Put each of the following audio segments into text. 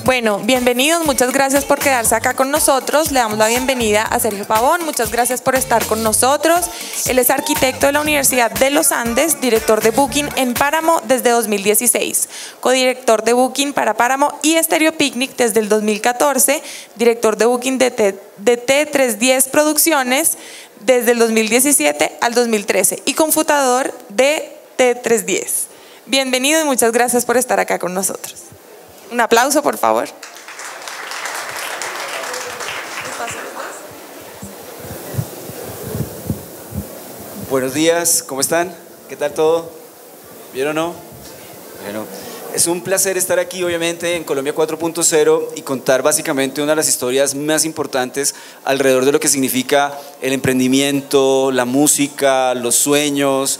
Bueno, bienvenidos, muchas gracias por quedarse acá con nosotros. Le damos la bienvenida a Sergio Pavón, muchas gracias por estar con nosotros. Él es arquitecto de la Universidad de los Andes, director de Booking en Páramo desde 2016, codirector de Booking para Páramo y Stereo Picnic desde el 2014, director de Booking de T310 Producciones desde el 2017 al 2013 y confutador de T310. Bienvenido y muchas gracias por estar acá con nosotros. Un aplauso, por favor. Buenos días, ¿cómo están? ¿Qué tal todo? ¿Bien o no? Bueno, es un placer estar aquí, obviamente, en Colombia 4.0 y contar básicamente una de las historias más importantes alrededor de lo que significa el emprendimiento, la música, los sueños,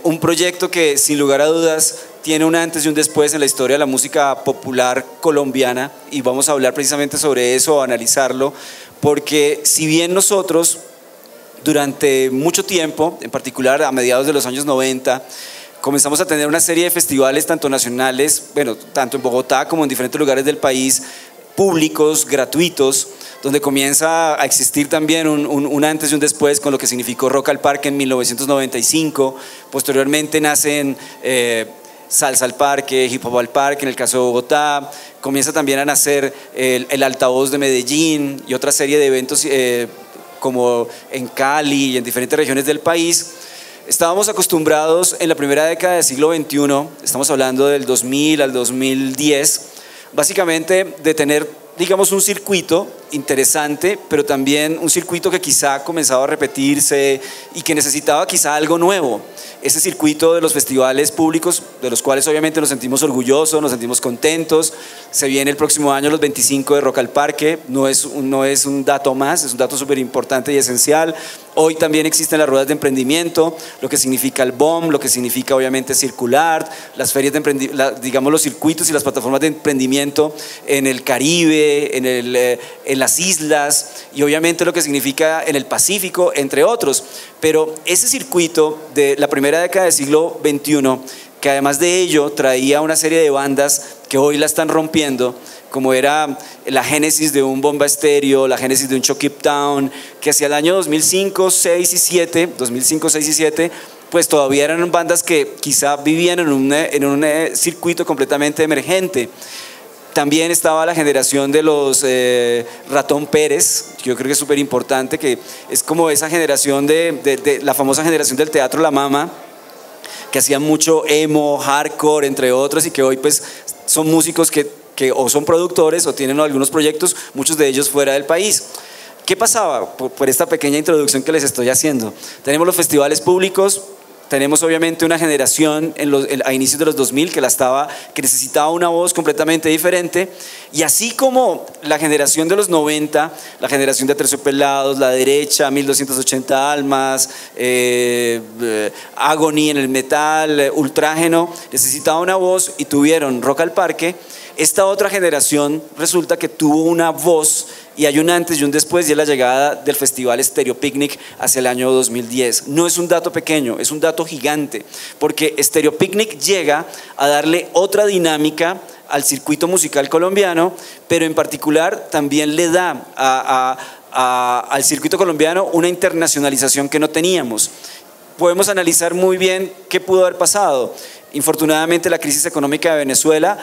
un proyecto que, sin lugar a dudas, tiene un antes y un después en la historia de la música popular colombiana, y vamos a hablar precisamente sobre eso, analizarlo, porque si bien nosotros durante mucho tiempo, en particular a mediados de los años 90, comenzamos a tener una serie de festivales tanto nacionales, bueno, tanto en Bogotá como en diferentes lugares del país, públicos, gratuitos, donde comienza a existir también un antes y un después con lo que significó Rock al Parque en 1995. Posteriormente nacen Salsa al Parque, Hip Hop al Parque en el caso de Bogotá. Comienza también a nacer el Altavoz de Medellín y otra serie de eventos como en Cali y en diferentes regiones del país. Estábamos acostumbrados en la primera década del siglo XXI, estamos hablando del 2000 al 2010, básicamente de tener, digamos, un circuito interesante, pero también un circuito que quizá comenzaba a repetirse y que necesitaba quizá algo nuevo. Ese circuito de los festivales públicos, de los cuales obviamente nos sentimos orgullosos, nos sentimos contentos. Se viene el próximo año los 25 de Rock al Parque, no es un dato más, es un dato súper importante y esencial. Hoy también existen las ruedas de emprendimiento, lo que significa el BOM, lo que significa obviamente Circular, las ferias de emprendimiento, digamos los circuitos y las plataformas de emprendimiento en el Caribe, en las islas, y obviamente lo que significa en el Pacífico, entre otros. Pero ese circuito de la primera década del siglo XXI, que además de ello traía una serie de bandas que hoy la están rompiendo, como era la génesis de un Bomba Estéreo, la génesis de un Chuck Keep Town, que hacia el año 2005, 6 y 7, pues todavía eran bandas que quizá vivían en un circuito completamente emergente. También estaba la generación de los Ratón Pérez, que yo creo que es súper importante, que es como esa generación de la famosa generación del Teatro La Mama, que hacían mucho emo, hardcore, entre otros, y que hoy pues son músicos que o son productores o tienen algunos proyectos, muchos de ellos fuera del país. ¿Qué pasaba? Por esta pequeña introducción que les estoy haciendo. Tenemos los festivales públicos. Tenemos obviamente una generación a inicios de los 2000 que necesitaba una voz completamente diferente, y así como la generación de los 90, la generación de Aterciopelados, La Derecha, 1280 Almas, Agony en el metal, Ultrágeno, necesitaba una voz y tuvieron Rock al Parque. Esta otra generación resulta que tuvo una voz, y hay un antes y un después, y es la llegada del Festival Stereo Picnic hacia el año 2010. No es un dato pequeño, es un dato gigante, porque Stereo Picnic llega a darle otra dinámica al circuito musical colombiano, pero en particular también le da al circuito colombiano una internacionalización que no teníamos. Podemos analizar muy bien qué pudo haber pasado. Infortunadamente, la crisis económica de Venezuela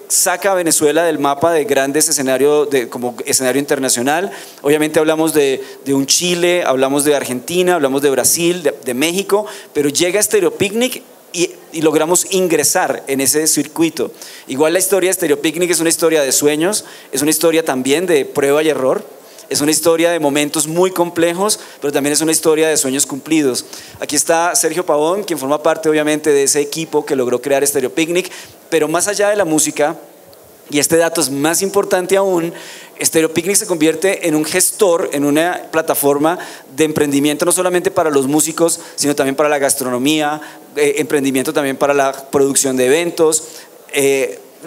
saca a Venezuela del mapa de grandes escenarios como escenario internacional. Obviamente hablamos de un Chile, hablamos de Argentina, hablamos de Brasil, de México, pero llega Stereo Picnic y logramos ingresar en ese circuito. Igual la historia de Stereo Picnic es una historia de sueños, es una historia también de prueba y error. Es una historia de momentos muy complejos, pero también es una historia de sueños cumplidos. Aquí está Sergio Pavón, quien forma parte obviamente de ese equipo que logró crear Stereo Picnic, pero más allá de la música, y este dato es más importante aún, Stereo Picnic se convierte en un gestor, en una plataforma de emprendimiento no solamente para los músicos, sino también para la gastronomía, emprendimiento también para la producción de eventos,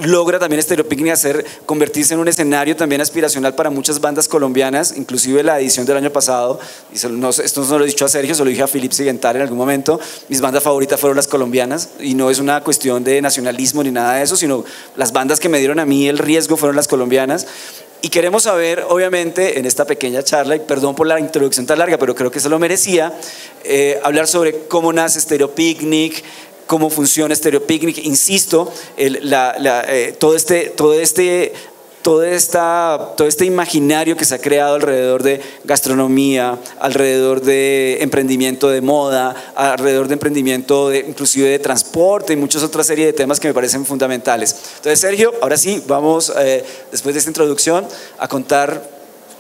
logra también Stereo Picnic convertirse en un escenario también aspiracional para muchas bandas colombianas, inclusive la edición del año pasado, y esto no lo he dicho a Sergio, se lo dije a Philip Sigenthal en algún momento, mis bandas favoritas fueron las colombianas, y no es una cuestión de nacionalismo ni nada de eso, sino las bandas que me dieron a mí el riesgo fueron las colombianas. Y queremos saber, obviamente, en esta pequeña charla, y perdón por la introducción tan larga, pero creo que se lo merecía, hablar sobre cómo nace Stereo Picnic, cómo funciona Stereo Picnic. Insisto, todo este imaginario que se ha creado alrededor de gastronomía, alrededor de emprendimiento de moda, alrededor de emprendimiento inclusive de transporte y muchas otras series de temas que me parecen fundamentales. Entonces, Sergio, ahora sí, vamos, después de esta introducción, a contar,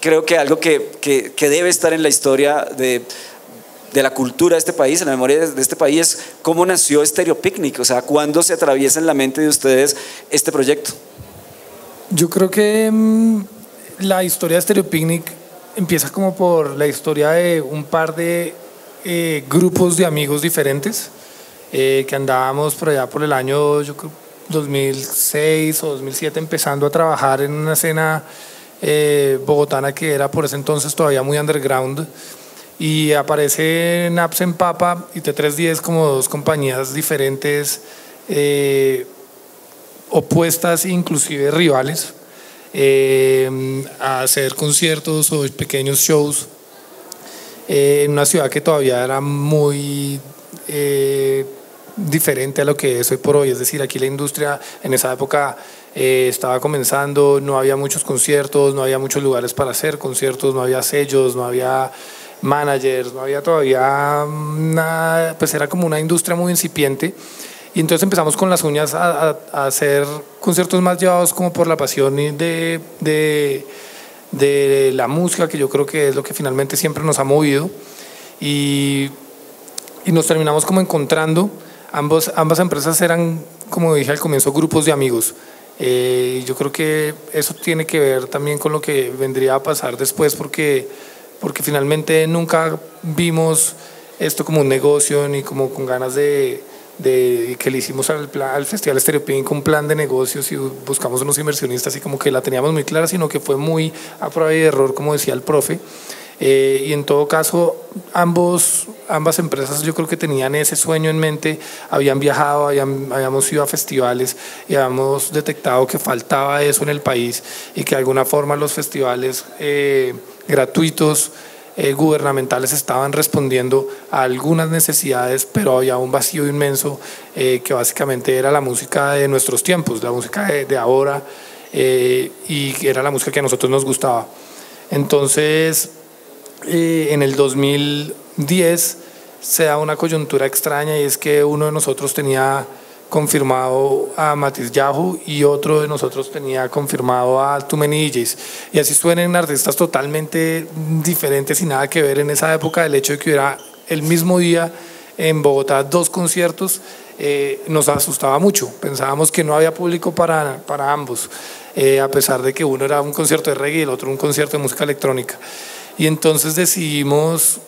creo que algo que debe estar en la historia de la cultura de este país, en la memoria de este país, cómo nació Stereo Picnic, o sea, cuándo se atraviesa en la mente de ustedes este proyecto. Yo creo que la historia de Stereo Picnic empieza como por la historia de un par de grupos de amigos diferentes que andábamos por allá por el año, yo creo, 2006 o 2007, empezando a trabajar en una escena bogotana que era por ese entonces todavía muy underground. Y aparece Naps en Papa y T310 como dos compañías diferentes, opuestas e inclusive rivales, a hacer conciertos o pequeños shows en una ciudad que todavía era muy diferente a lo que es hoy por hoy. Es decir, aquí la industria en esa época estaba comenzando, no había muchos conciertos, no había muchos lugares para hacer conciertos, no había sellos, no había managers, no había todavía nada, pues era como una industria muy incipiente. Y entonces empezamos con las uñas a hacer conciertos más llevados como por la pasión de la música, que yo creo que es lo que finalmente siempre nos ha movido. Y nos terminamos como encontrando. Ambas empresas eran, como dije al comienzo, grupos de amigos. Yo creo que eso tiene que ver también con lo que vendría a pasar después, porque finalmente nunca vimos esto como un negocio ni como con ganas de que le hicimos al Festival Stereo Picnic un plan de negocios y buscamos unos inversionistas y como que la teníamos muy clara, sino que fue muy a prueba y error, como decía el profe. Y en todo caso, ambas empresas yo creo que tenían ese sueño en mente, habían viajado, habíamos ido a festivales y habíamos detectado que faltaba eso en el país y que de alguna forma los festivales gratuitos, gubernamentales estaban respondiendo a algunas necesidades, pero había un vacío inmenso que básicamente era la música de nuestros tiempos, la música de ahora, y era la música que a nosotros nos gustaba. Entonces, en el 2010 se da una coyuntura extraña y es que uno de nosotros tenía confirmado a Matiz Yahoo y otro de nosotros tenía confirmado a Too Many DJs, y así suenen artistas totalmente diferentes y nada que ver en esa época. El hecho de que hubiera el mismo día en Bogotá dos conciertos nos asustaba mucho, pensábamos que no había público para ambos, a pesar de que uno era un concierto de reggae y el otro un concierto de música electrónica. Y entonces decidimos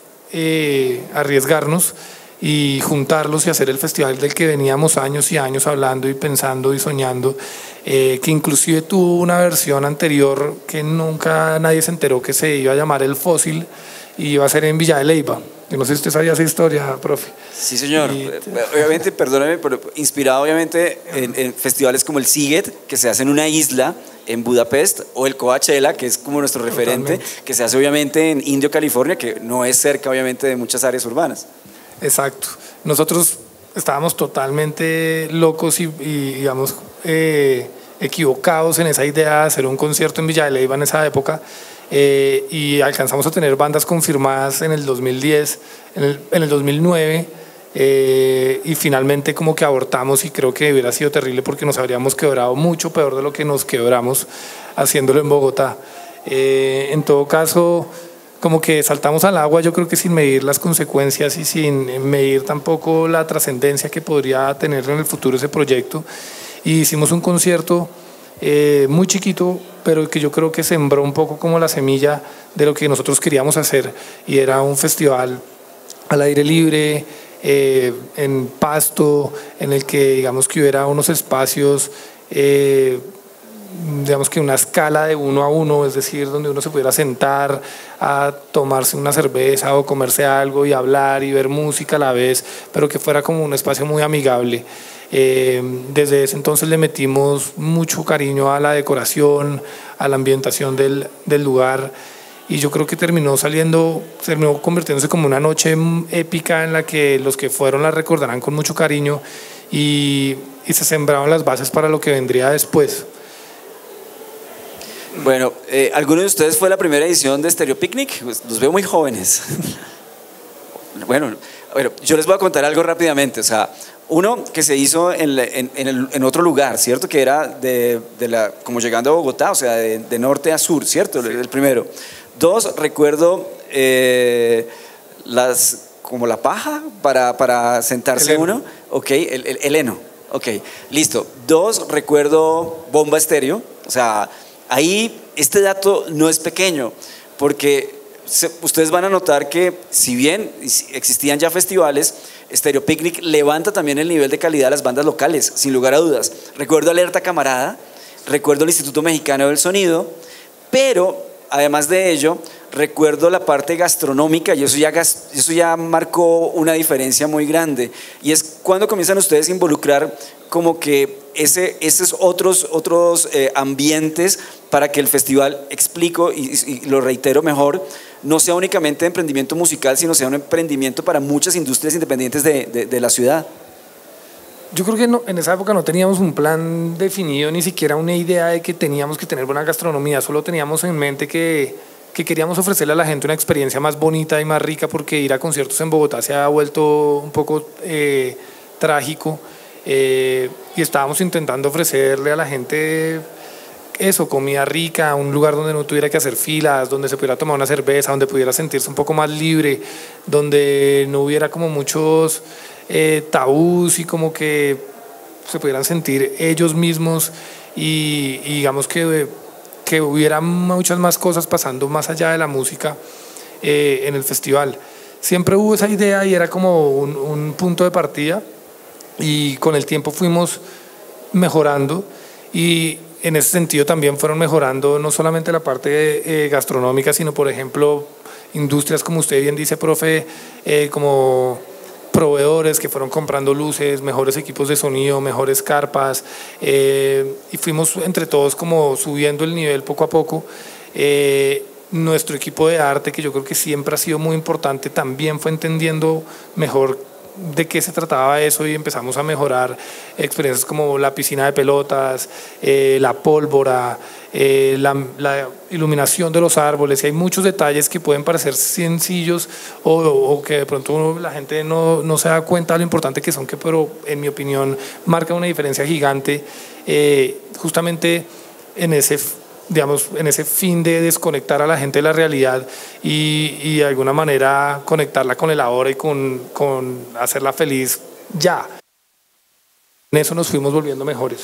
arriesgarnos y juntarlos y hacer el festival del que veníamos años y años hablando y pensando y soñando, que inclusive tuvo una versión anterior que nunca nadie se enteró, que se iba a llamar El Fósil y iba a ser en Villa de Leyva. Yo no sé si usted sabía esa historia, profe. Sí, señor. Obviamente, perdóneme, pero inspirado obviamente en festivales como el Sziget, que se hace en una isla en Budapest, o el Coachella, que es como nuestro referente, que se hace obviamente en Indio, California, que no es cerca obviamente de muchas áreas urbanas. Exacto. Nosotros estábamos totalmente locos y digamos, equivocados en esa idea de hacer un concierto en Villa de Leyva en esa época, y alcanzamos a tener bandas confirmadas en el 2010, en el 2009, y finalmente como que abortamos, y creo que hubiera sido terrible porque nos habríamos quebrado mucho peor de lo que nos quebramos haciéndolo en Bogotá. En todo caso, como que saltamos al agua, yo creo que sin medir las consecuencias y sin medir tampoco la trascendencia que podría tener en el futuro ese proyecto, y hicimos un concierto muy chiquito, pero que yo creo que sembró un poco como la semilla de lo que nosotros queríamos hacer, y era un festival al aire libre, en Pasto, en el que digamos que hubiera unos espacios digamos que una escala de 1 a 1, es decir, donde uno se pudiera sentar a tomarse una cerveza o comerse algo y hablar y ver música a la vez, pero que fuera como un espacio muy amigable. Desde ese entonces le metimos mucho cariño a la decoración, a la ambientación del lugar, y yo creo que terminó convirtiéndose como una noche épica en la que los que fueron la recordarán con mucho cariño y se sembraron las bases para lo que vendría después. Bueno, ¿alguno de ustedes fue la primera edición de Stereo Picnic? Pues los veo muy jóvenes. Bueno, yo les voy a contar algo rápidamente. O sea, uno que se hizo en otro lugar, ¿cierto? Que era como llegando a Bogotá, o sea, de norte a sur, ¿cierto? El primero. 2, recuerdo como la paja para sentarse uno. Ok, el heno. Ok, listo. 2, recuerdo bomba estéreo. O sea, ahí este dato no es pequeño, porque ustedes van a notar que si bien existían ya festivales, Stereo Picnic levanta también el nivel de calidad de las bandas locales, sin lugar a dudas. Recuerdo Alerta Camarada, recuerdo el Instituto Mexicano del Sonido, pero además de ello, recuerdo la parte gastronómica y eso ya marcó una diferencia muy grande. Y es cuando comienzan ustedes a involucrar como que esos otros ambientes para que el festival, explico y lo reitero mejor, no sea únicamente de emprendimiento musical, sino sea un emprendimiento para muchas industrias independientes de la ciudad. Yo creo que en esa época no teníamos un plan definido, ni siquiera una idea de que teníamos que tener buena gastronomía, solo teníamos en mente que queríamos ofrecerle a la gente una experiencia más bonita y más rica, porque ir a conciertos en Bogotá se ha vuelto un poco trágico, y estábamos intentando ofrecerle a la gente eso, comida rica, un lugar donde no tuviera que hacer filas, donde se pudiera tomar una cerveza, donde pudiera sentirse un poco más libre, donde no hubiera como muchos tabús y como que se pudieran sentir ellos mismos y digamos que hubiera muchas más cosas pasando más allá de la música en el festival. Siempre hubo esa idea y era como un punto de partida, y con el tiempo fuimos mejorando, y en ese sentido también fueron mejorando no solamente la parte gastronómica, sino por ejemplo industrias, como usted bien dice, profe, como proveedores que fueron comprando luces, mejores equipos de sonido, mejores carpas, y fuimos entre todos como subiendo el nivel poco a poco. Nuestro equipo de arte, que yo creo que siempre ha sido muy importante, también fue entendiendo mejor de qué se trataba eso, y empezamos a mejorar experiencias como la piscina de pelotas, la pólvora, la iluminación de los árboles. Y hay muchos detalles que pueden parecer sencillos o que de pronto la gente no se da cuenta de lo importante que son, pero en mi opinión marca una diferencia gigante, justamente en ese fin de desconectar a la gente de la realidad y de alguna manera conectarla con el ahora y con hacerla feliz ya. En eso nos fuimos volviendo mejores.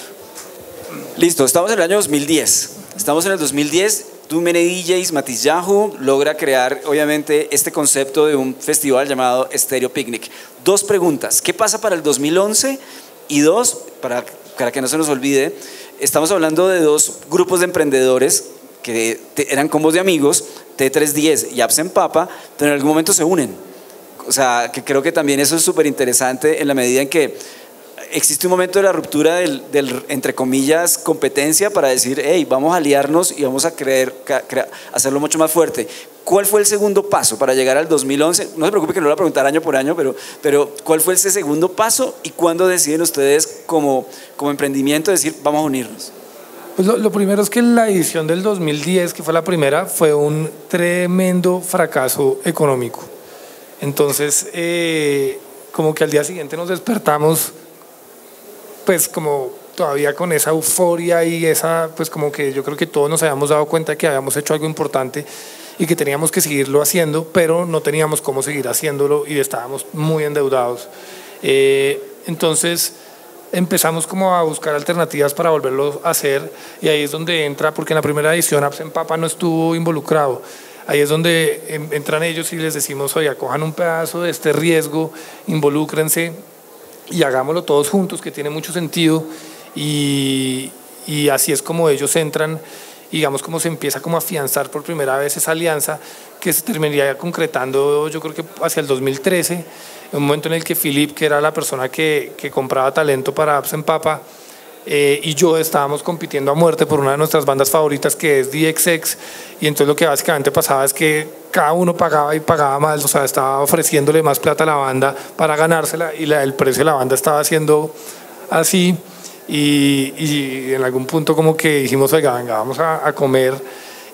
Listo, estamos en el año 2010. Estamos en el 2010. Too Many DJs, Matiz Yahoo logra crear obviamente este concepto de un festival llamado Stereo Picnic. 2 preguntas. ¿Qué pasa para el 2011? Y 2, para que no se nos olvide, estamos hablando de 2 grupos de emprendedores que eran combos de amigos, T310 y Absent Papa, pero en algún momento se unen. O sea, que creo que también eso es súper interesante en la medida en que existe un momento de la ruptura del entre comillas, competencia, para decir, hey, vamos a aliarnos y vamos a hacerlo mucho más fuerte. ¿Cuál fue el segundo paso para llegar al 2011? No se preocupe que no lo voy a preguntar año por año, pero ¿cuál fue ese segundo paso y cuándo deciden ustedes como emprendimiento decir, vamos a unirnos? Pues lo primero es que la edición del 2010, que fue la primera, fue un tremendo fracaso económico. Entonces, como que al día siguiente nos despertamos pues como todavía con esa euforia y pues como que yo creo que todos nos habíamos dado cuenta que habíamos hecho algo importante y que teníamos que seguirlo haciendo, pero no teníamos cómo seguir haciéndolo y estábamos muy endeudados. Entonces empezamos como a buscar alternativas para volverlo a hacer, y ahí es donde entra, porque en la primera edición Absent Papa no estuvo involucrado. Ahí es donde entran ellos y les decimos, oye, cojan un pedazo de este riesgo, involúcrense y hagámoslo todos juntos, que tiene mucho sentido. Y y así es como ellos entran, digamos, como se empieza como a afianzar por primera vez esa alianza que se terminaría concretando, yo creo que hacia el 2013, en un momento en el que Philip, que era la persona que compraba talento para Absent Papa, y yo estábamos compitiendo a muerte por una de nuestras bandas favoritas, que es DXX, y entonces lo que básicamente pasaba es que cada uno pagaba y pagaba más, o sea, estaba ofreciéndole más plata a la banda para ganársela, y el precio de la banda estaba siendo así, y en algún punto como que dijimos, oiga, venga, vamos a comer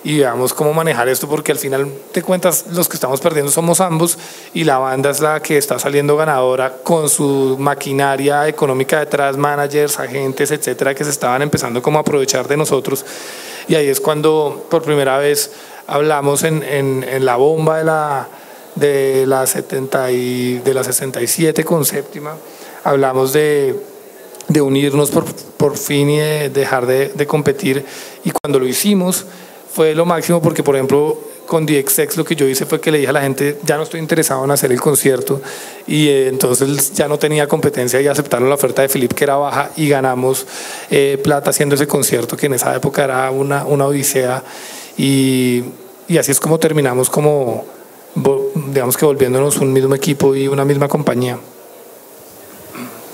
y veamos cómo manejar esto, porque al final de cuentas los que estamos perdiendo somos ambos, y la banda es la que está saliendo ganadora con su maquinaria económica detrás, managers, agentes, etcétera, que se estaban empezando como a aprovechar de nosotros. Y ahí es cuando por primera vez hablamos en la bomba de la 67 con Séptima, hablamos de unirnos por fin y de dejar de competir, y cuando lo hicimos fue lo máximo, porque por ejemplo con DXX lo que yo hice fue que le dije a la gente, ya no estoy interesado en hacer el concierto, y entonces ya no tenía competencia y aceptaron la oferta de Philip, que era baja, y ganamos plata haciendo ese concierto, que en esa época era una odisea, y así es como terminamos, como digamos que volviéndonos un mismo equipo y una misma compañía.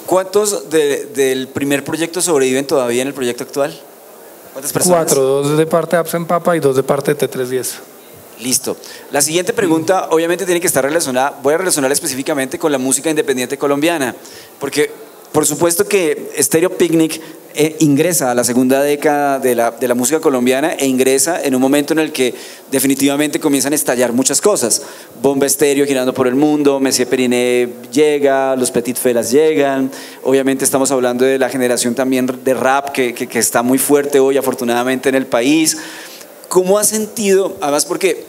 ¿Cuántos del primer proyecto sobreviven todavía en el proyecto actual? ¿Cuántas personas? 4, 2 de parte de Absent Papa y 2 de parte de T310. Listo. La siguiente pregunta obviamente tiene que estar relacionada, voy a relacionar específicamente con la música independiente colombiana, porque por supuesto que Stereo Picnic ingresa a la segunda década de la música colombiana, e ingresa en un momento en el que definitivamente comienzan a estallar muchas cosas. Bomba Estéreo girando por el mundo, Messier Periné llega, los Petit Felas llegan, obviamente estamos hablando de la generación también de rap que está muy fuerte hoy afortunadamente en el país. ¿Cómo has sentido, además porque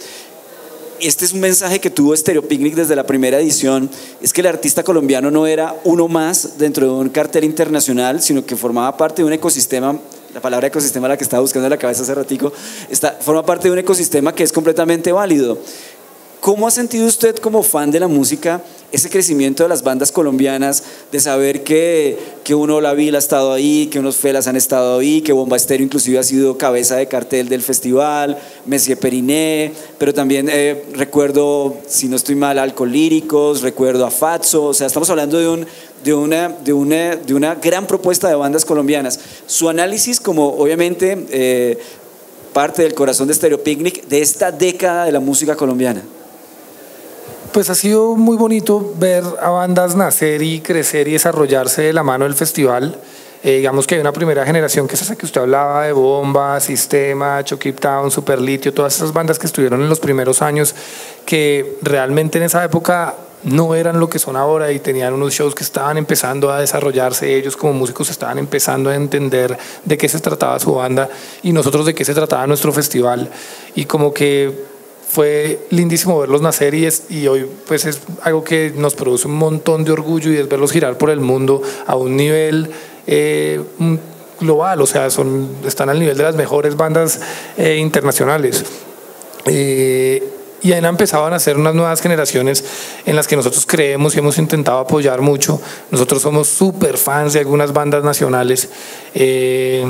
este es un mensaje que tuvo Stereo Picnic desde la primera edición, es que el artista colombiano no era uno más dentro de un cartel internacional, sino que formaba parte de un ecosistema, la palabra ecosistema la que estaba buscando en la cabeza hace ratico, forma parte de un ecosistema que es completamente válido. ¿Cómo ha sentido usted como fan de la música ese crecimiento de las bandas colombianas, de saber que uno Hola Vila ha estado ahí, que unos Felas han estado ahí, que Bomba Estéreo inclusive ha sido cabeza de cartel del festival, Messier Periné, pero también recuerdo, si no estoy mal, Alcolíricos, recuerdo a Fatso, o sea, estamos hablando de una gran propuesta de bandas colombianas. Su análisis como obviamente parte del corazón de Stereo Picnic de esta década de la música colombiana. Pues ha sido muy bonito ver a bandas nacer y crecer y desarrollarse de la mano del festival. Digamos que hay una primera generación, que es esa que usted hablaba, de Bomba, Sistema, Chucky Town, Superlitio, todas esas bandas que estuvieron en los primeros años, que realmente en esa época no eran lo que son ahora, y tenían unos shows que estaban empezando a desarrollarse, ellos como músicos estaban empezando a entender de qué se trataba su banda y nosotros de qué se trataba nuestro festival, y como que fue lindísimo verlos nacer, y hoy pues es algo que nos produce un montón de orgullo, y es verlos girar por el mundo a un nivel global, o sea, están al nivel de las mejores bandas internacionales. Y han empezado a nacer unas nuevas generaciones en las que nosotros creemos y hemos intentado apoyar mucho. Nosotros somos súper fans de algunas bandas nacionales, y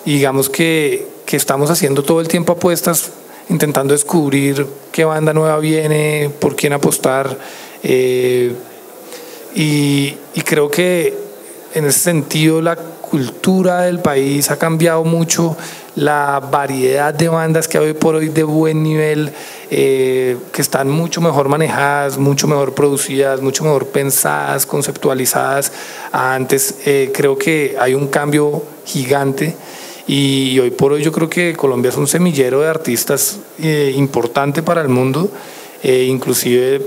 digamos que estamos haciendo todo el tiempo apuestas, intentando descubrir qué banda nueva viene, por quién apostar, y creo que en ese sentido la cultura del país ha cambiado mucho, la variedad de bandas que hay hoy por hoy de buen nivel, que están mucho mejor manejadas, mucho mejor producidas, mucho mejor pensadas, conceptualizadas a antes. Creo que hay un cambio gigante, y hoy por hoy yo creo que Colombia es un semillero de artistas importante para el mundo, inclusive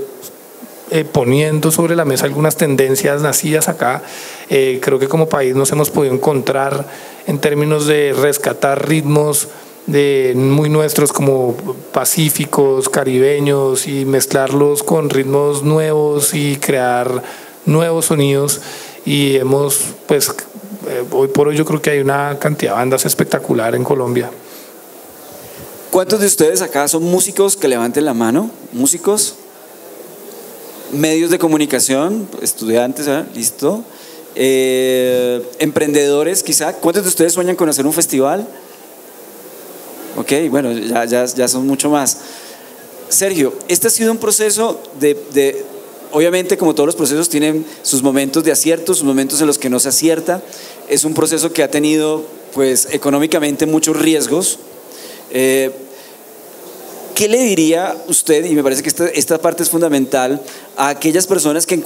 poniendo sobre la mesa algunas tendencias nacidas acá. Creo que como país nos hemos podido encontrar en términos de rescatar ritmos muy nuestros, como pacíficos, caribeños, y mezclarlos con ritmos nuevos y crear nuevos sonidos, y hemos pues hoy por hoy yo creo que hay una cantidad de bandas espectacular en Colombia. ¿Cuántos de ustedes acá son músicos? Que levanten la mano. ¿Músicos? Medios de comunicación, estudiantes, ¿eh? Listo. emprendedores quizá. ¿Cuántos de ustedes sueñan con hacer un festival? Ok, bueno, ya son mucho más. Sergio, este ha sido un proceso obviamente, como todos los procesos, tienen sus momentos de acierto, sus momentos en los que no se acierta. Es un proceso que ha tenido, pues, económicamente muchos riesgos. ¿Qué le diría usted, y me parece que esta parte es fundamental, a aquellas personas que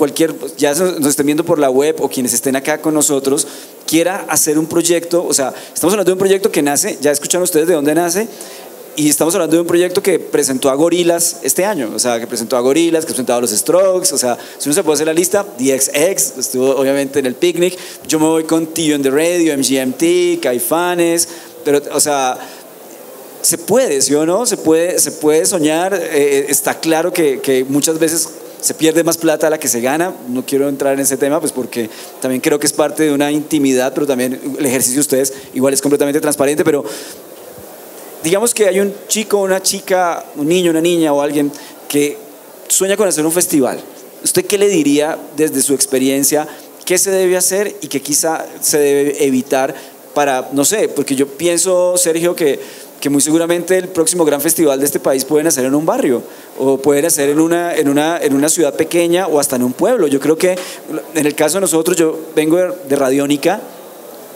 ya nos estén viendo por la web o quienes estén acá con nosotros, quiera hacer un proyecto? O sea, estamos hablando de un proyecto que nace, ya escucharon ustedes de dónde nace, y estamos hablando de un proyecto que presentó a Gorillaz este año, o sea, que presentó a Gorillaz, que presentó a los Strokes, o sea, si uno se puede hacer la lista, DXX, estuvo obviamente en el Picnic, yo me voy con Tío en the Radio, MGMT, Caifanes, pero, o sea, se puede, ¿sí o no? Se puede soñar. Está claro que muchas veces se pierde más plata a la que se gana. No quiero entrar en ese tema, pues porque también creo que es parte de una intimidad, pero también el ejercicio de ustedes igual es completamente transparente. Pero digamos que hay un chico, una chica, un niño, una niña o alguien que sueña con hacer un festival. ¿Usted qué le diría desde su experiencia? ¿Qué se debe hacer y qué quizá se debe evitar para, no sé, porque yo pienso, Sergio, que muy seguramente el próximo gran festival de este país pueden hacer en un barrio o pueden hacer en una ciudad pequeña o hasta en un pueblo? Yo creo que en el caso de nosotros, yo vengo de Radiónica,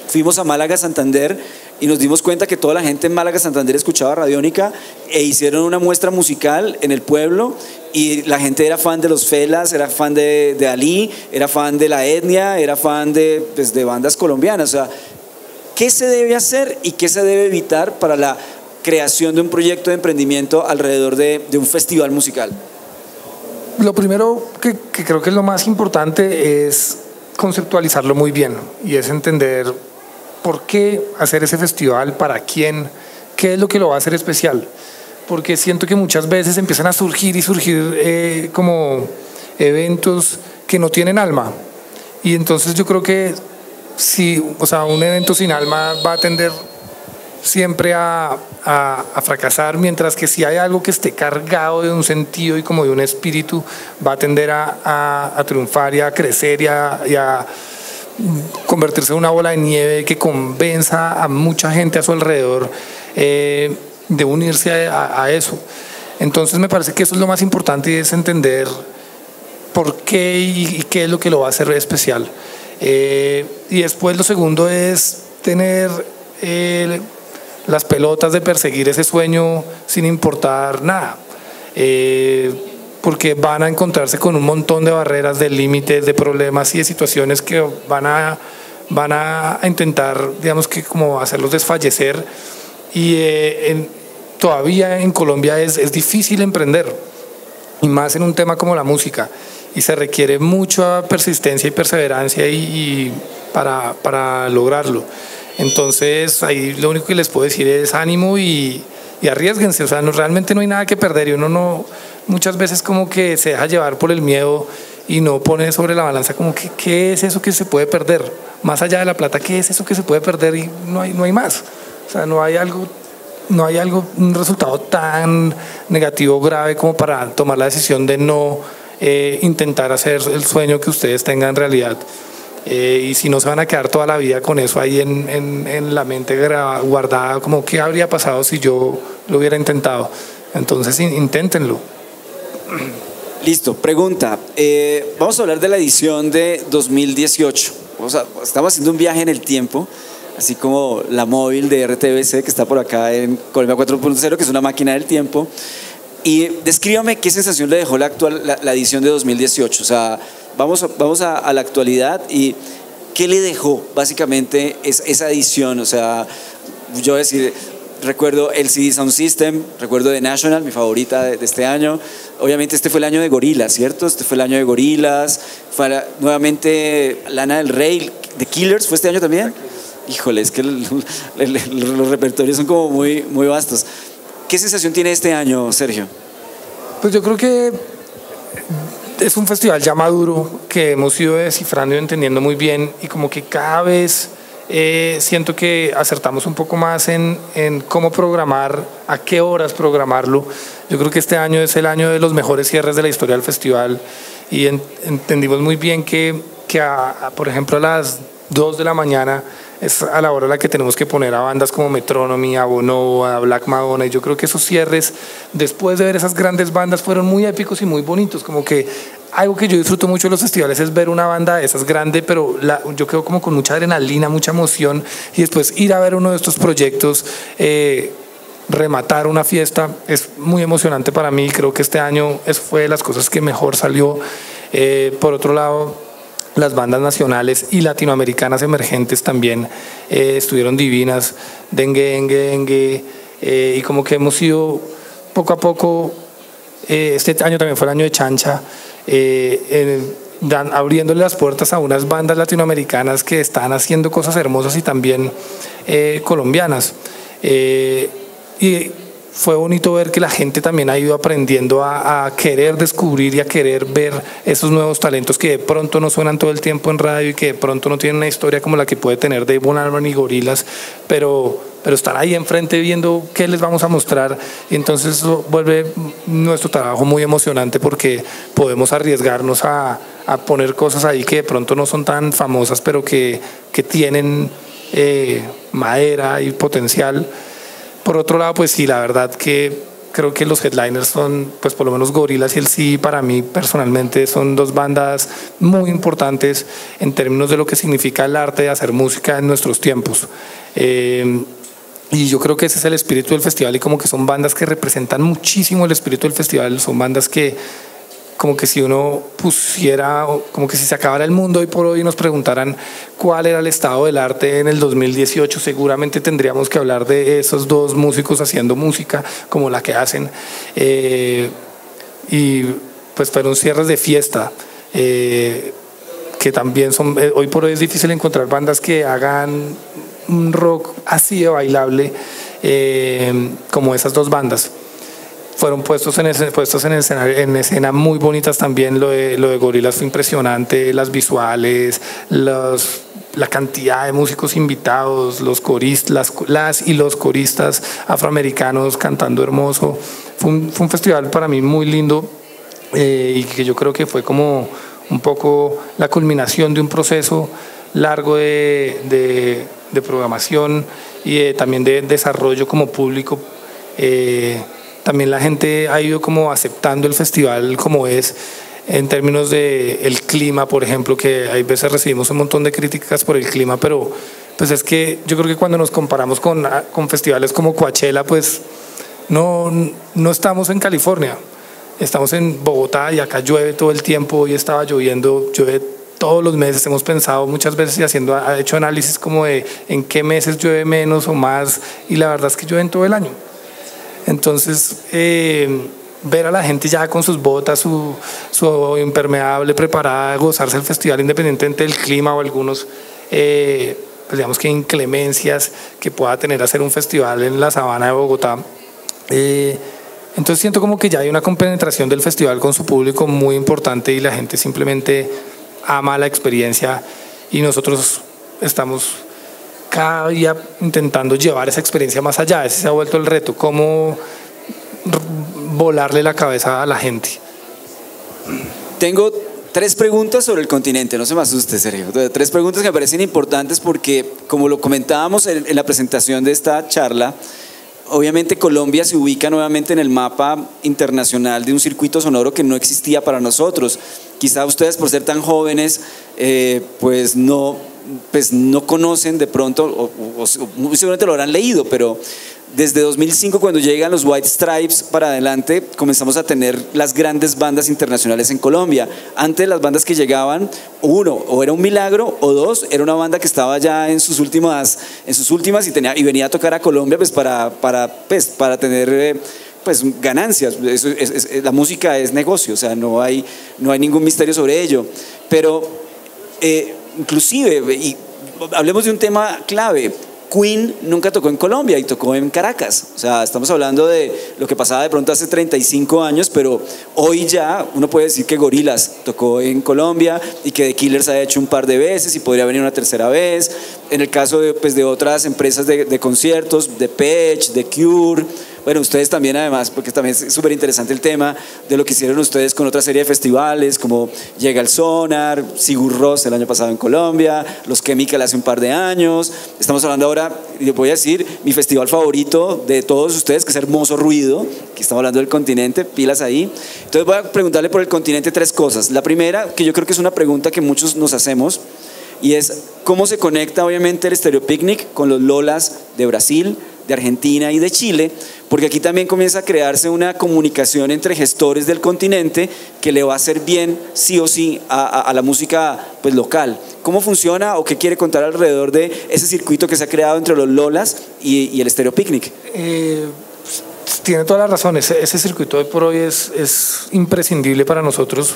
fuimos a Málaga, Santander, y nos dimos cuenta que toda la gente en Málaga, Santander escuchaba Radiónica e hicieron una muestra musical en el pueblo y la gente era fan de los Felas, era fan de Ali, era fan de La Etnia, era fan de bandas colombianas. O sea, ¿qué se debe hacer y qué se debe evitar para la creación de un proyecto de emprendimiento alrededor de un festival musical? Lo primero que creo que es lo más importante es conceptualizarlo muy bien y es entender por qué hacer ese festival, para quién, qué es lo que lo va a hacer especial. Porque siento que muchas veces empiezan a surgir como eventos que no tienen alma. Y entonces yo creo que un evento sin alma va a tender siempre a fracasar, mientras que si hay algo que esté cargado de un sentido y como de un espíritu, va a tender a triunfar y a crecer y a convertirse en una bola de nieve que convenza a mucha gente a su alrededor de unirse a eso. Entonces me parece que eso es lo más importante, y es entender por qué y qué es lo que lo va a hacer especial. Y después lo segundo es tener las pelotas de perseguir ese sueño sin importar nada, porque van a encontrarse con un montón de barreras, de límites, de problemas y de situaciones que van a intentar, digamos, que como hacerlos desfallecer. Y todavía en Colombia es difícil emprender, y más en un tema como la música, y se requiere mucha persistencia y perseverancia para lograrlo. Entonces ahí lo único que les puedo decir es ánimo y arriésguense. O sea, realmente no hay nada que perder, y uno muchas veces como que se deja llevar por el miedo y no pone sobre la balanza como que qué es eso que se puede perder, más allá de la plata, qué es eso que se puede perder, y no hay más. O sea, no hay un resultado tan negativo, grave, como para tomar la decisión de no intentar hacer el sueño que ustedes tengan realidad. Y si no, se van a quedar toda la vida con eso ahí en la mente guardada, como qué habría pasado si yo lo hubiera intentado. Entonces inténtenlo. Listo, pregunta. Vamos a hablar de la edición de 2018. Estamos haciendo un viaje en el tiempo, así como la móvil de RTBC que está por acá en Colombia 4.0, que es una máquina del tiempo. Y descríbame qué sensación le dejó la edición de 2018. O sea, vamos a la actualidad, y qué le dejó básicamente esa edición. O sea, yo voy a decir, recuerdo el CD Sound System, recuerdo The National, mi favorita de este año. Obviamente este fue el año de Gorillaz, ¿cierto? Este fue el año de Gorillaz. Nuevamente Lana del Rey, The Killers, ¿fue este año también? Híjole, es que los repertorios son como muy, muy vastos. ¿Qué sensación tiene este año, Sergio? Pues yo creo que es un festival ya maduro, que hemos ido descifrando y entendiendo muy bien, y como que cada vez siento que acertamos un poco más en cómo programar, a qué horas programarlo. Yo creo que este año es el año de los mejores cierres de la historia del festival, y entendimos muy bien que que por ejemplo a las 2 de la mañana es a la hora a la que tenemos que poner a bandas como Metronomy, a Bonobo, a Black Madonna, y yo creo que esos cierres, después de ver esas grandes bandas, fueron muy épicos y muy bonitos. Como que algo que yo disfruto mucho de los festivales es ver una banda de esas grande, pero yo quedo como con mucha adrenalina, mucha emoción, y después ir a ver uno de estos proyectos, rematar una fiesta, es muy emocionante para mí. Creo que este año fue de las cosas que mejor salió. Por otro lado, las bandas nacionales y latinoamericanas emergentes también estuvieron divinas. Dengue, y como que hemos ido poco a poco. Este año también fue el año de Chancha, abriéndole las puertas a unas bandas latinoamericanas que están haciendo cosas hermosas y también colombianas. Y fue bonito ver que la gente también ha ido aprendiendo a querer descubrir y a querer ver esos nuevos talentos que de pronto no suenan todo el tiempo en radio y que de pronto no tienen una historia como la que puede tener Damon Albarn y Gorillaz, pero están ahí enfrente viendo qué les vamos a mostrar, y entonces eso vuelve nuestro trabajo muy emocionante porque podemos arriesgarnos a poner cosas ahí que de pronto no son tan famosas, pero que tienen madera y potencial. Por otro lado, pues sí, la verdad que creo que los headliners son, pues por lo menos Gorillaz y el Sí, para mí personalmente son dos bandas muy importantes en términos de lo que significa el arte de hacer música en nuestros tiempos. Y yo creo que ese es el espíritu del festival, y como que son bandas que representan muchísimo el espíritu del festival. Son bandas que, como que si uno pusiera, como que si se acabara el mundo hoy por hoy y nos preguntaran cuál era el estado del arte en el 2018, seguramente tendríamos que hablar de esos dos músicos haciendo música como la que hacen. Y pues fueron cierres de fiesta, que también son, hoy por hoy es difícil encontrar bandas que hagan un rock así de bailable como esas dos bandas. Fueron puestos en escena muy bonitas también. Lo de Gorillaz fue impresionante, las visuales, la cantidad de músicos invitados, los coristas, las y los coristas afroamericanos cantando hermoso. Fue un festival para mí muy lindo, y que yo creo que fue como un poco la culminación de un proceso largo de programación y también de desarrollo como público. También la gente ha ido como aceptando el festival como es, en términos de el clima, por ejemplo, que hay veces recibimos un montón de críticas por el clima, pero pues es que yo creo que cuando nos comparamos con festivales como Coachella, pues no estamos en California, estamos en Bogotá y acá llueve todo el tiempo. Hoy estaba lloviendo, llueve todos los meses. Hemos pensado muchas veces y ha hecho análisis como de en qué meses llueve menos o más, y la verdad es que llueve todo el año. Entonces, ver a la gente ya con sus botas, su impermeable preparada a gozarse el festival independientemente del clima o algunos, pues digamos que inclemencias que pueda tener hacer un festival en la sabana de Bogotá. Entonces siento como que ya hay una compenetración del festival con su público muy importante, y la gente simplemente ama la experiencia, y nosotros estamos cada día intentando llevar esa experiencia más allá. Ese se ha vuelto el reto, cómo volarle la cabeza a la gente. Tengo 3 preguntas sobre el continente, no se me asuste, Sergio. 3 preguntas que me parecen importantes porque, como lo comentábamos en la presentación de esta charla, obviamente Colombia se ubica nuevamente en el mapa internacional de un circuito sonoro que no existía para nosotros. Quizá ustedes, por ser tan jóvenes, pues no conocen de pronto, o muy seguramente lo habrán leído, pero desde 2005, cuando llegan los White Stripes para adelante, comenzamos a tener las grandes bandas internacionales en Colombia. Antes, las bandas que llegaban, uno, o era un milagro, o dos, era una banda que estaba ya en sus últimas y venía a tocar a Colombia pues para tener pues ganancias. La música es negocio, o sea, no hay ningún misterio sobre ello. Pero inclusive, y hablemos de un tema clave, Queen nunca tocó en Colombia y tocó en Caracas. O sea, estamos hablando de lo que pasaba de pronto hace 35 años, pero hoy ya uno puede decir que Gorillaz tocó en Colombia y que The Killers ha hecho un par de veces y podría venir una tercera vez. En el caso de otras empresas de conciertos, Depeche, The Cure, bueno, ustedes también además, porque también es súper interesante el tema de lo que hicieron ustedes con otra serie de festivales, como Llega el Sonar, Sigur Rós el año pasado en Colombia, Los Chemical hace un par de años. Estamos hablando ahora, y les voy a decir, mi festival favorito de todos ustedes, que es Hermoso Ruido, que estamos hablando del continente, pilas ahí. Entonces voy a preguntarle por el continente tres cosas. La primera, que yo creo que es una pregunta que muchos nos hacemos, y es cómo se conecta obviamente el Stereo Picnic con los Lolas de Brasil, de Argentina y de Chile, porque aquí también comienza a crearse una comunicación entre gestores del continente que le va a hacer bien sí o sí a la música pues local. ¿Cómo funciona o qué quiere contar alrededor de ese circuito que se ha creado entre los Lolas y el Stereo Picnic? Tiene toda la razón, ese circuito hoy por hoy es imprescindible para nosotros.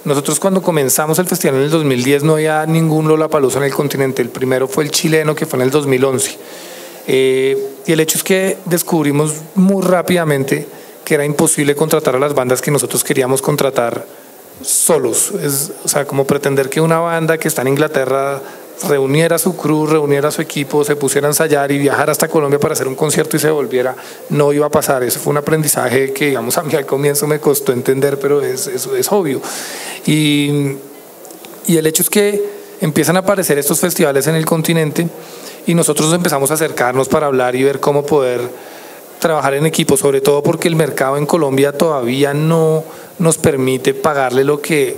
Nosotros cuando comenzamos el festival en el 2010 no había ningún Lollapalooza en el continente. El primero fue el chileno, que fue en el 2011. Y el hecho es que descubrimos muy rápidamente que era imposible contratar a las bandas que nosotros queríamos contratar solos. O sea, como pretender que una banda que está en Inglaterra reuniera su crew, reuniera su equipo, se pusiera a ensayar y viajar hasta Colombia para hacer un concierto y se volviera, no iba a pasar. Eso fue un aprendizaje que, digamos, a mí al comienzo me costó entender, pero es obvio. Y el hecho es que empiezan a aparecer estos festivales en el continente y nosotros empezamos a acercarnos para hablar y ver cómo poder trabajar en equipo, sobre todo porque el mercado en Colombia todavía no nos permite pagarle lo que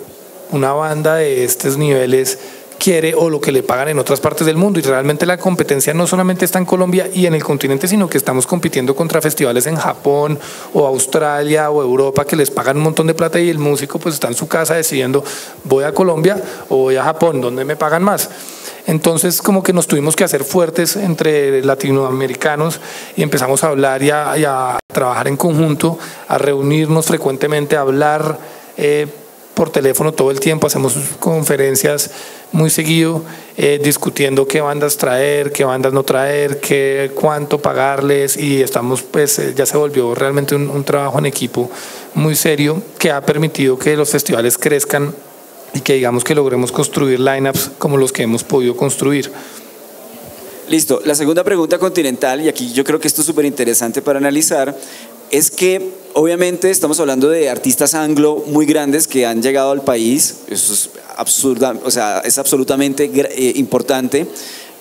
una banda de estos niveles quiere o lo que le pagan en otras partes del mundo, y realmente la competencia no solamente está en Colombia y en el continente, sino que estamos compitiendo contra festivales en Japón o Australia o Europa que les pagan un montón de plata y el músico pues está en su casa decidiendo voy a Colombia o voy a Japón, ¿dónde me pagan más? Entonces como que nos tuvimos que hacer fuertes entre latinoamericanos y empezamos a hablar y a trabajar en conjunto, a reunirnos frecuentemente, a hablar por teléfono todo el tiempo, hacemos conferencias muy seguido, discutiendo qué bandas traer, qué bandas no traer, cuánto pagarles, y estamos pues ya se volvió realmente un trabajo en equipo muy serio que ha permitido que los festivales crezcan y que digamos que logremos construir lineups como los que hemos podido construir. Listo, la segunda pregunta continental, y aquí yo creo que esto es súper interesante para analizar, es que obviamente estamos hablando de artistas anglo muy grandes que han llegado al país, eso es absurda, o sea, es absolutamente importante,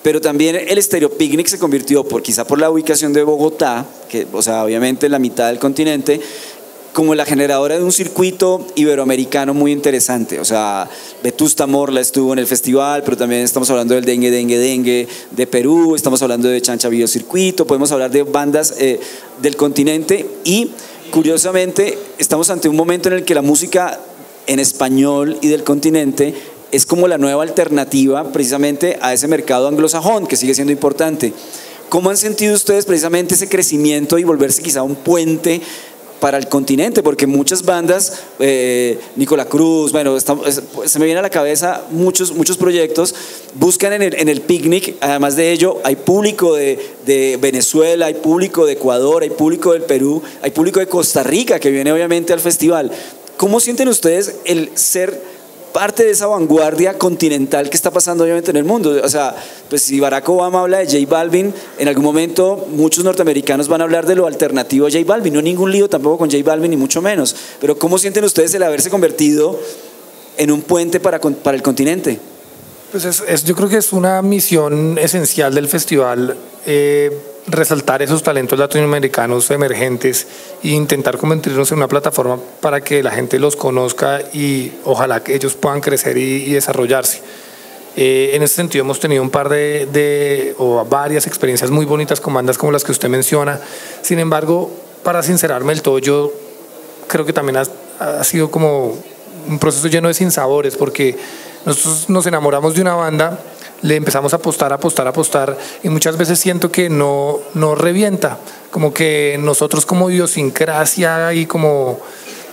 pero también el Stereo Picnic se convirtió, quizá por la ubicación de Bogotá, que, o sea, obviamente en la mitad del continente, como la generadora de un circuito iberoamericano muy interesante. O sea, Vetusta Morla estuvo en el festival, pero también estamos hablando del Dengue Dengue Dengue de Perú, estamos hablando de Chancha Videocircuito, podemos hablar de bandas del continente, y curiosamente estamos ante un momento en el que la música en español y del continente es como la nueva alternativa precisamente a ese mercado anglosajón que sigue siendo importante. ¿Cómo han sentido ustedes precisamente ese crecimiento y volverse quizá un puente para el continente? Porque muchas bandas, Nicola Cruz, bueno, se me viene a la cabeza muchos proyectos, buscan en el picnic, además de ello, hay público de Venezuela, hay público de Ecuador, hay público del Perú, hay público de Costa Rica que viene obviamente al festival. ¿Cómo sienten ustedes el ser parte de esa vanguardia continental que está pasando obviamente en el mundo? O sea, pues si Barack Obama habla de J Balvin, en algún momento muchos norteamericanos van a hablar de lo alternativo a J Balvin. No hay ningún lío tampoco con J Balvin, ni mucho menos, pero ¿cómo sienten ustedes el haberse convertido en un puente para el continente? Pues yo creo que es una misión esencial del festival, resaltar esos talentos latinoamericanos emergentes e intentar convertirnos en una plataforma para que la gente los conozca y ojalá que ellos puedan crecer y desarrollarse. En ese sentido hemos tenido un par o varias experiencias muy bonitas con bandas como las que usted menciona. Sin embargo, para sincerarme del todo, yo creo que también ha sido como un proceso lleno de sinsabores, porque nosotros nos enamoramos de una banda, le empezamos a apostar y muchas veces siento que no revienta, como que nosotros como idiosincrasia y como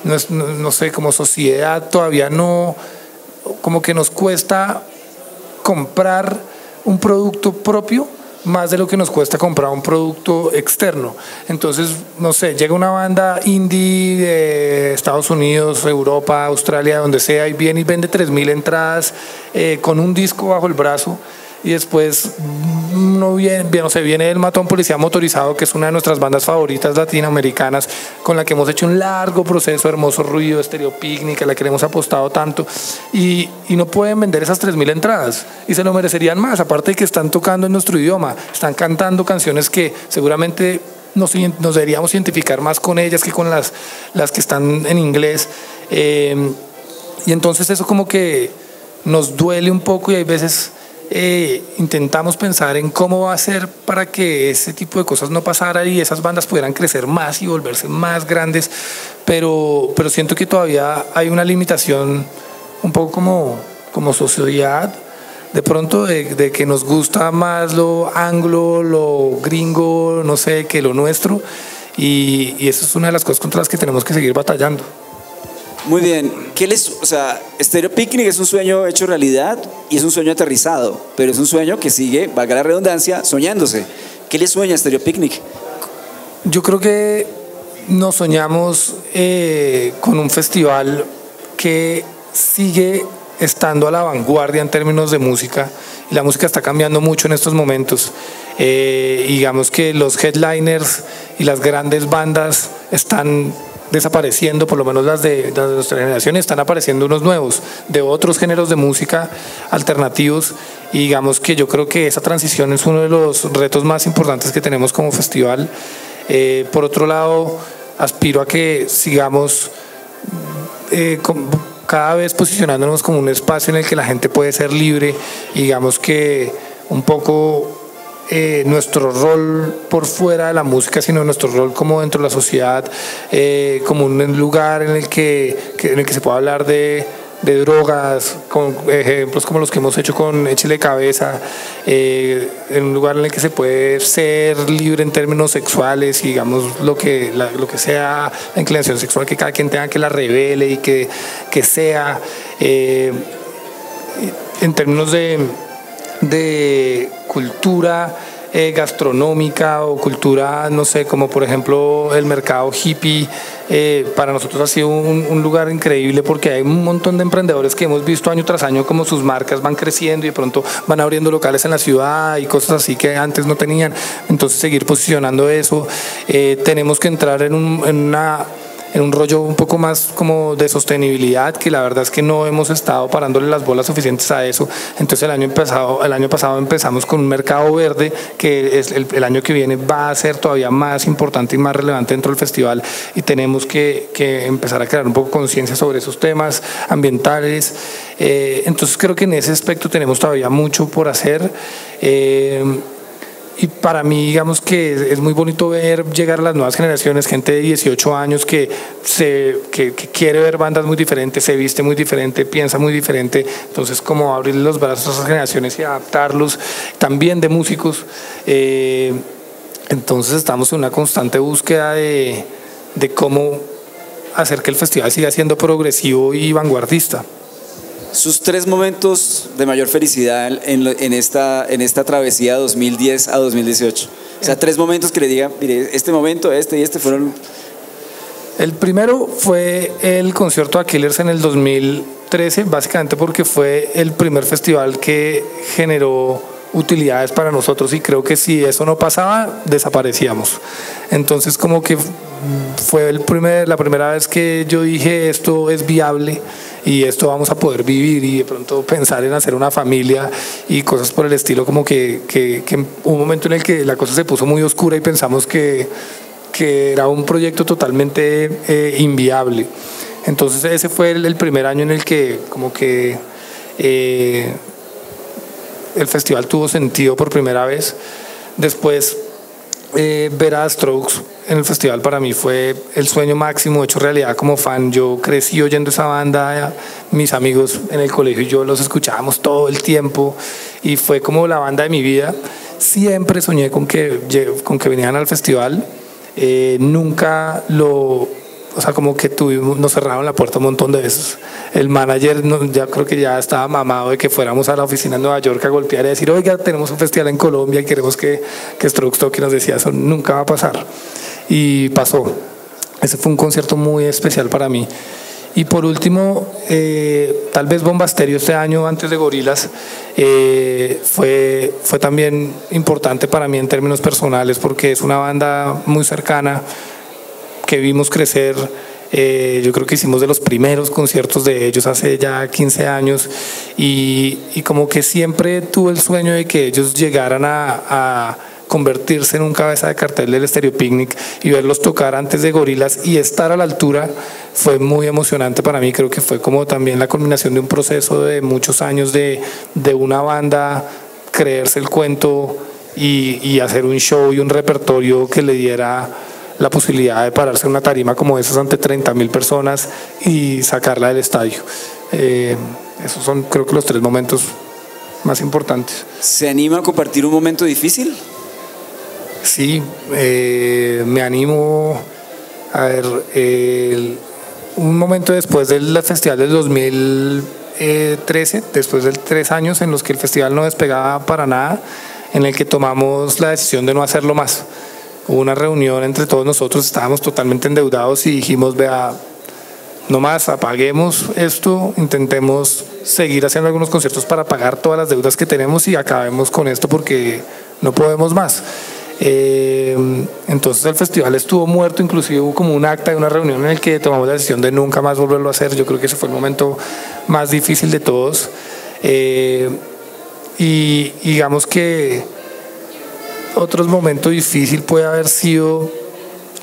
no sé, como sociedad todavía no, como que nos cuesta comprar un producto propio más de lo que nos cuesta comprar un producto externo. Entonces, no sé, llega una banda indie de Estados Unidos, Europa, Australia, donde sea, y viene y vende 3.000 entradas con un disco bajo el brazo, y después viene el Matón Policía Motorizado, que es una de nuestras bandas favoritas latinoamericanas, con la que hemos hecho un largo proceso, Hermoso Ruido, Estéreo Picnic, a la que le hemos apostado tanto, y no pueden vender esas 3.000 entradas, y se lo merecerían más, aparte de que están tocando en nuestro idioma, están cantando canciones que seguramente nos deberíamos identificar más con ellas que con las que están en inglés, y entonces eso como que nos duele un poco, y hay veces intentamos pensar en cómo va a ser para que ese tipo de cosas no pasara y esas bandas pudieran crecer más y volverse más grandes, pero siento que todavía hay una limitación un poco como sociedad, de pronto de que nos gusta más lo anglo, lo gringo, no sé, que lo nuestro, y eso es una de las cosas contra las que tenemos que seguir batallando. Muy bien, o sea, Estéreo Picnic es un sueño hecho realidad y es un sueño aterrizado, pero es un sueño que sigue, valga la redundancia, soñándose. ¿Qué le sueña a Estéreo Picnic? Yo creo que nos soñamos con un festival que sigue estando a la vanguardia en términos de música, y la música está cambiando mucho en estos momentos. Digamos que los headliners y las grandes bandas están desapareciendo, por lo menos las de nuestra generación, están apareciendo unos nuevos de otros géneros de música alternativos, y digamos que yo creo que esa transición es uno de los retos más importantes que tenemos como festival. Por otro lado, aspiro a que sigamos cada vez posicionándonos como un espacio en el que la gente puede ser libre, y digamos que un poco nuestro rol por fuera de la música, sino nuestro rol como dentro de la sociedad, como un lugar en el que se pueda hablar de drogas, con ejemplos como los que hemos hecho con Échele Cabeza, en un lugar en el que se puede ser libre en términos sexuales, y digamos lo que sea la inclinación sexual, que cada quien tenga que la revele y que sea en términos de cultura gastronómica o cultura, no sé, como por ejemplo el mercado hippie. Para nosotros ha sido un lugar increíble, porque hay un montón de emprendedores que hemos visto año tras año como sus marcas van creciendo y de pronto van abriendo locales en la ciudad y cosas así que antes no tenían. Entonces seguir posicionando eso, tenemos que entrar en un rollo un poco más como de sostenibilidad, que la verdad es que no hemos estado parándole las bolas suficientes a eso. Entonces el año pasado empezamos con un mercado verde, que es el año que viene va a ser todavía más importante y más relevante dentro del festival, y tenemos que empezar a crear un poco conciencia sobre esos temas ambientales. Entonces creo que en ese aspecto tenemos todavía mucho por hacer. Y para mí, digamos que es muy bonito ver llegar a las nuevas generaciones, gente de 18 años que quiere ver bandas muy diferentes, se viste muy diferente, piensa muy diferente. Entonces, como abrirle los brazos a esas generaciones y adaptarlos, también de músicos. Entonces, estamos en una constante búsqueda de cómo hacer que el festival siga siendo progresivo y vanguardista. Sus 3 momentos de mayor felicidad en esta travesía 2010 a 2018. O sea, 3 momentos que le diga, mire, este momento, este y este fueron... El primero fue el concierto de Killers en el 2013, básicamente porque fue el primer festival que generó utilidades para nosotros, y creo que si eso no pasaba, desaparecíamos. Entonces como que fue la primera vez que yo dije, esto es viable y esto vamos a poder vivir, y de pronto pensar en hacer una familia y cosas por el estilo, como que hubo un momento en el que la cosa se puso muy oscura y pensamos que era un proyecto totalmente inviable. Entonces ese fue el primer año en el que como que el festival tuvo sentido por primera vez. Después ver a Strokes en el festival para mí fue el sueño máximo hecho realidad como fan. Yo crecí oyendo esa banda, mis amigos en el colegio y yo los escuchábamos todo el tiempo, y fue como la banda de mi vida. Siempre soñé con que vinieran al festival. Nunca o sea, como que nos cerraron la puerta un montón de veces. El manager ya creo que ya estaba mamado de que fuéramos a la oficina en Nueva York a golpear y decir, oiga, tenemos un festival en Colombia y queremos que Strokes toque, y nos decía, eso nunca va a pasar. Y pasó. Ese fue un concierto muy especial para mí. Y por último, tal vez Bomba Estéreo este año antes de Gorillaz fue también importante para mí en términos personales porque es una banda muy cercana que vimos crecer. Yo creo que hicimos de los primeros conciertos de ellos hace ya 15 años y como que siempre tuve el sueño de que ellos llegaran a convertirse en un cabeza de cartel del Stereo Picnic y verlos tocar antes de Gorillaz y estar a la altura fue muy emocionante para mí. Creo que fue como también la culminación de un proceso de muchos años de una banda creerse el cuento y hacer un show y un repertorio que le diera la posibilidad de pararse en una tarima como esas ante 30.000 personas y sacarla del estadio. Esos son, creo que, los 3 momentos más importantes. ¿Se anima a compartir un momento difícil? Sí, me animo a ver un momento después del festival del 2013, después de 3 años en los que el festival no despegaba para nada, en el que tomamos la decisión de no hacerlo más. Hubo una reunión entre todos nosotros, estábamos totalmente endeudados y dijimos, vea, no más, apaguemos esto, intentemos seguir haciendo algunos conciertos para pagar todas las deudas que tenemos y acabemos con esto porque no podemos más. Entonces el festival estuvo muerto, inclusive hubo como un acta de una reunión en el que tomamos la decisión de nunca más volverlo a hacer. Yo creo que ese fue el momento más difícil de todos. Y digamos que otro momento difícil puede haber sido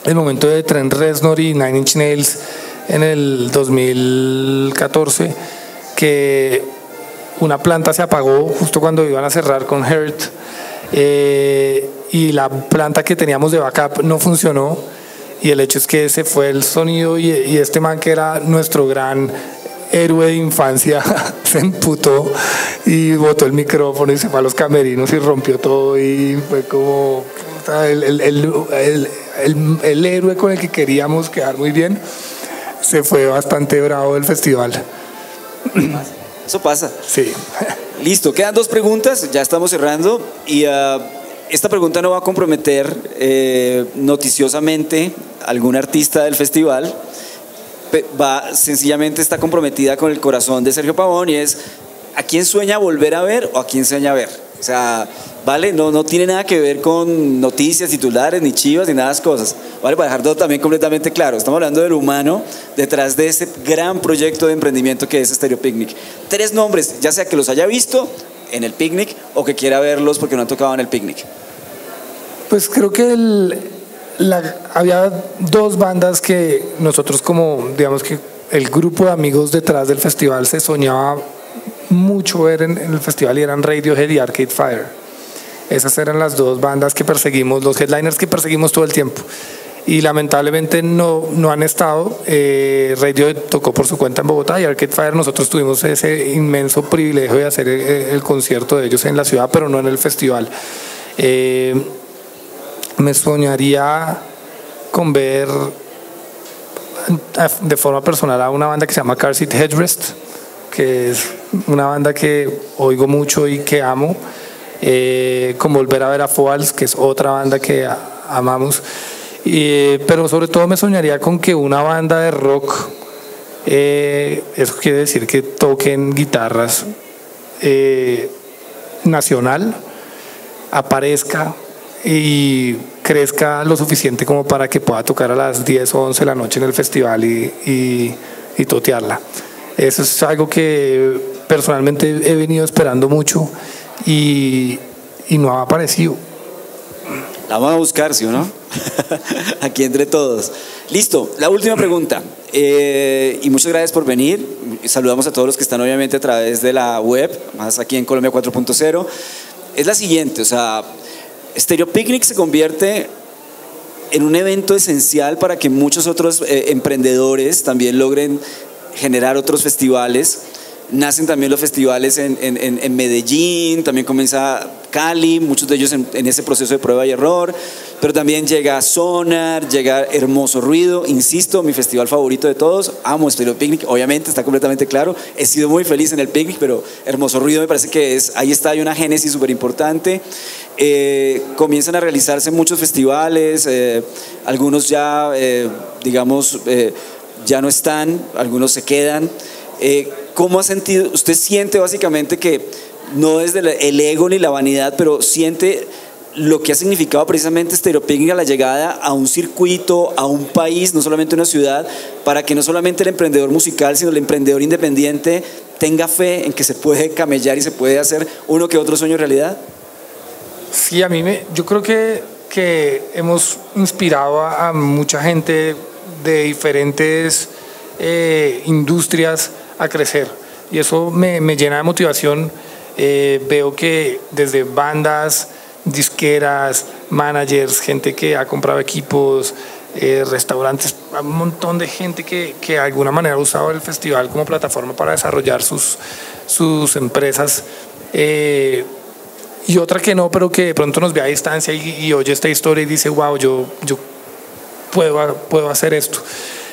el momento de Trent Reznor y Nine Inch Nails en el 2014, que una planta se apagó justo cuando iban a cerrar con Hurt, y la planta que teníamos de backup no funcionó, y el hecho es que se fue el sonido y este man que era nuestro gran héroe de infancia se emputó y botó el micrófono y se fue a los camerinos y rompió todo y fue como el héroe con el que queríamos quedar muy bien se fue bastante bravo del festival. Eso pasa. Sí. Listo, quedan 2 preguntas, ya estamos cerrando y esta pregunta no va a comprometer noticiosamente a algún artista del festival, sencillamente está comprometida con el corazón de Sergio Pavón y es ¿a quién sueña volver a ver o a quién sueña ver? O sea, ¿vale? No tiene nada que ver con noticias, titulares, ni chivas, ni nada de esas cosas, ¿vale? Para dejar todo también completamente claro, estamos hablando del humano detrás de este gran proyecto de emprendimiento que es Stereo Picnic. 3 nombres, ya sea que los haya visto en el Picnic o que quiera verlos porque no han tocado en el Picnic. Pues creo que había 2 bandas que nosotros, como digamos que el grupo de amigos detrás del festival, se soñaba mucho ver en el festival, y eran Radiohead y Arcade Fire. Esas eran las 2 bandas que perseguimos, los headliners que perseguimos todo el tiempo, y lamentablemente no han estado. Radiohead tocó por su cuenta en Bogotá y Arcade Fire nosotros tuvimos ese inmenso privilegio de hacer el concierto de ellos en la ciudad, pero no en el festival. Me soñaría con ver de forma personal a una banda que se llama Car Seat Headrest, que es una banda que oigo mucho y que amo, con volver a ver a Foals, que es otra banda que amamos, pero sobre todo me soñaría con que una banda de rock, eso quiere decir que toquen guitarras, nacional, aparezca y crezca lo suficiente como para que pueda tocar a las 10 o 11 de la noche en el festival y totearla. Eso es algo que personalmente he venido esperando mucho y no ha aparecido. La vamos a buscar, ¿sí o no? Aquí entre todos. Listo, la última pregunta. Y muchas gracias por venir. Saludamos a todos los que están obviamente a través de la web, más aquí en Colombia 4.0. Es la siguiente, o sea, Stereo Picnic se convierte en un evento esencial para que muchos otros emprendedores también logren generar otros festivales. Nacen también los festivales en Medellín, también comienza Cali, muchos de ellos en ese proceso de prueba y error, pero también llega Sonar, llega Hermoso Ruido, insisto, mi festival favorito de todos, amo Stereo Picnic, obviamente, está completamente claro, he sido muy feliz en el Picnic, pero Hermoso Ruido me parece que ahí está, hay una génesis súper importante. Comienzan a realizarse muchos festivales, algunos ya, digamos, ya no están, algunos se quedan. ¿Cómo ha sentido? ¿Usted siente básicamente que no desde el ego ni la vanidad, pero siente lo que ha significado precisamente Stereo Picnic a la llegada a un circuito, a un país, no solamente una ciudad, para que no solamente el emprendedor musical, sino el emprendedor independiente tenga fe en que se puede camellar y se puede hacer uno que otro sueño realidad? Sí, yo creo que hemos inspirado a mucha gente de diferentes industrias a crecer, y eso me llena de motivación. Veo que desde bandas, disqueras, managers, gente que ha comprado equipos, restaurantes, un montón de gente que de alguna manera ha usado el festival como plataforma para desarrollar sus empresas, y otra que no, pero que de pronto nos ve a distancia y oye esta historia y dice, wow, yo puedo hacer esto.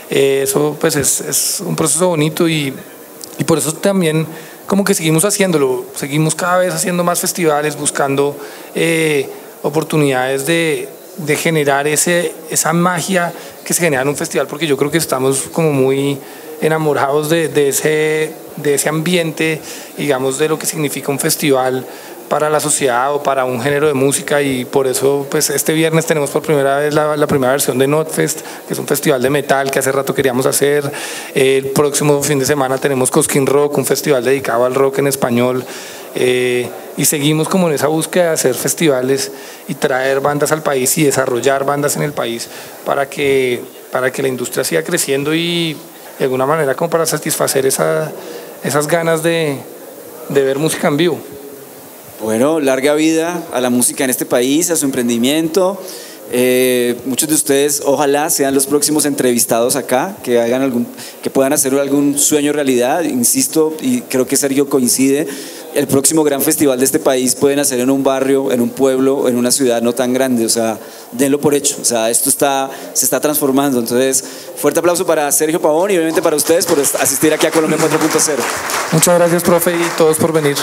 Eso pues es un proceso bonito, y por eso también como que seguimos haciéndolo, seguimos cada vez haciendo más festivales, buscando oportunidades de generar esa magia que se genera en un festival, porque yo creo que estamos como muy enamorados de ese ambiente, digamos, de lo que significa un festival para la sociedad o para un género de música, y por eso pues este viernes tenemos por primera vez la primera versión de Notfest, que es un festival de metal que hace rato queríamos hacer. El próximo fin de semana tenemos Cosquín Rock, un festival dedicado al rock en español, y seguimos como en esa búsqueda de hacer festivales y traer bandas al país y desarrollar bandas en el país para que la industria siga creciendo, y de alguna manera como para satisfacer esas ganas de ver música en vivo. Bueno, larga vida a la música en este país, a su emprendimiento. Muchos de ustedes ojalá sean los próximos entrevistados acá, que puedan hacer algún sueño realidad. Insisto, y creo que Sergio coincide, el próximo gran festival de este país pueden hacer en un barrio, en un pueblo, en una ciudad no tan grande. O sea, denlo por hecho. O sea, esto se está transformando. Entonces, fuerte aplauso para Sergio Pavón y obviamente para ustedes por asistir aquí a Colombia 4.0. Muchas gracias, profe, y todos por venir.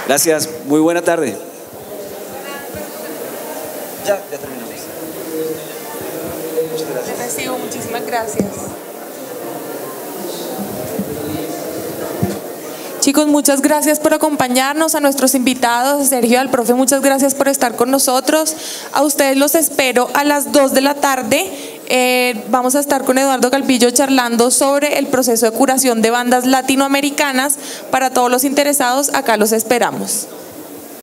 Gracias, muy buena tarde. Ya terminamos. Muchas gracias. Les recibo, muchísimas gracias. Chicos, muchas gracias por acompañarnos, a nuestros invitados, a Sergio y al profe, muchas gracias por estar con nosotros. A ustedes los espero a las 2 de la tarde. Vamos a estar con Eduardo Calvillo charlando sobre el proceso de curación de bandas latinoamericanas. Para todos los interesados, acá los esperamos.